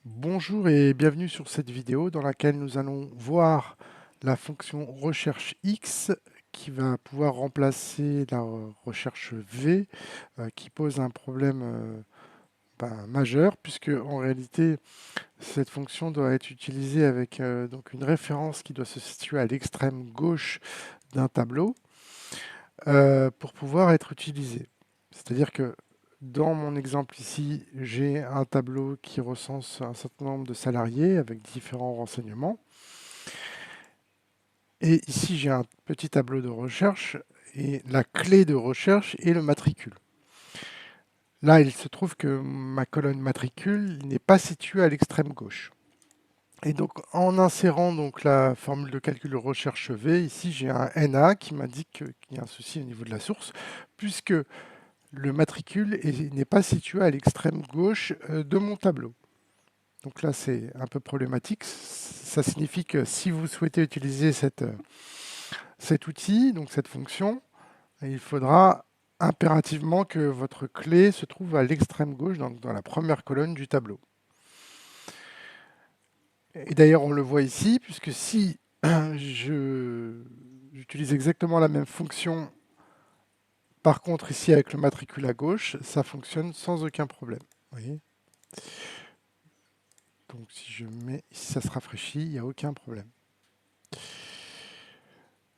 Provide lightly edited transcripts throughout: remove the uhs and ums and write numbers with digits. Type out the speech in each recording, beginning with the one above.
Bonjour et bienvenue sur cette vidéo dans laquelle nous allons voir la fonction recherche X qui va pouvoir remplacer la recherche V qui pose un problème majeur puisque en réalité cette fonction doit être utilisée avec donc une référence qui doit se situer à l'extrême gauche d'un tableau pour pouvoir être utilisée. C'est-à-dire que dans mon exemple ici, j'ai un tableau qui recense un certain nombre de salariés avec différents renseignements. Et ici, j'ai un petit tableau de recherche et la clé de recherche est le matricule. Là, il se trouve que ma colonne matricule n'est pas située à l'extrême gauche. Et donc, en insérant donc la formule de calcul de recherche V, ici, j'ai un NA qui m'indique qu'il y a un souci au niveau de la source, puisque le matricule n'est pas situé à l'extrême gauche de mon tableau. Donc là, c'est un peu problématique. Ça signifie que si vous souhaitez utiliser cet outil, donc cette fonction, il faudra impérativement que votre clé se trouve à l'extrême gauche, donc dans la première colonne du tableau. Et d'ailleurs, on le voit ici, puisque si j'utilise exactement la même fonction, par contre ici avec le matricule à gauche, ça fonctionne sans aucun problème. Vous voyez, donc si je mets ici, ça se rafraîchit, il n'y a aucun problème.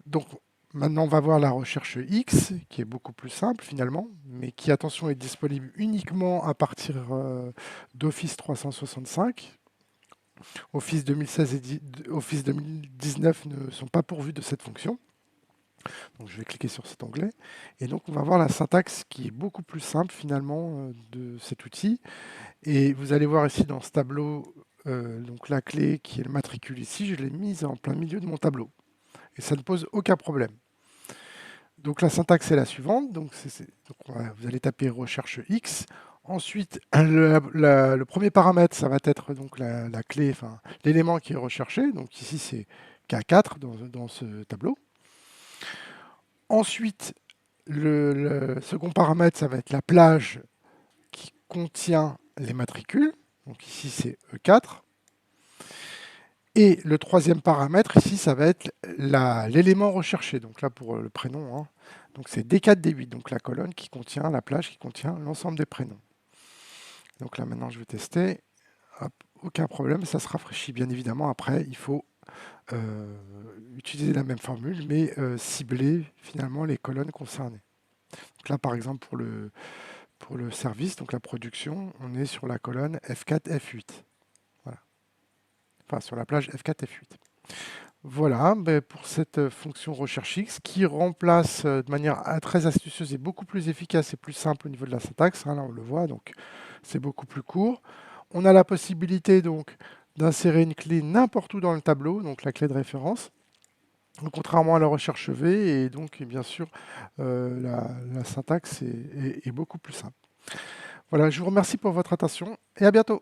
Donc maintenant, on va voir la recherche X, qui est beaucoup plus simple finalement, mais qui, attention, est disponible uniquement à partir d'Office 365. Office 2016 et Office 2019 ne sont pas pourvus de cette fonction. Donc je vais cliquer sur cet onglet. Et donc on va voir la syntaxe qui est beaucoup plus simple finalement de cet outil. Et vous allez voir ici dans ce tableau, donc la clé qui est le matricule ici, je l'ai mise en plein milieu de mon tableau. Et ça ne pose aucun problème. Donc la syntaxe est la suivante. Donc, vous allez taper recherche X. Ensuite, le premier paramètre, ça va être donc la clé, enfin l'élément qui est recherché. Donc ici, c'est K4 dans ce tableau. Ensuite, le second paramètre, ça va être la plage qui contient les matricules. Donc ici, c'est E4. Et le troisième paramètre, ici, ça va être l'élément recherché. Donc là, pour le prénom, hein. Donc c'est D4, D8, donc la colonne qui contient, la plage qui contient l'ensemble des prénoms. Donc là, maintenant, je vais tester. Hop, aucun problème, ça se rafraîchit bien évidemment. Après, il faut utiliser la même formule, mais cibler finalement les colonnes concernées. Donc là, par exemple, pour le service, donc la production, on est sur la colonne F4, F8. Voilà. Enfin, sur la plage F4, F8. Voilà, ben pour cette fonction recherche X qui remplace de manière très astucieuse et beaucoup plus efficace et plus simple au niveau de la syntaxe. Hein, là, on le voit, donc c'est beaucoup plus court. On a la possibilité donc d'insérer une clé n'importe où dans le tableau, donc la clé de référence. Donc, contrairement à la recherche V, et donc bien sûr la syntaxe est beaucoup plus simple. Voilà, je vous remercie pour votre attention et à bientôt.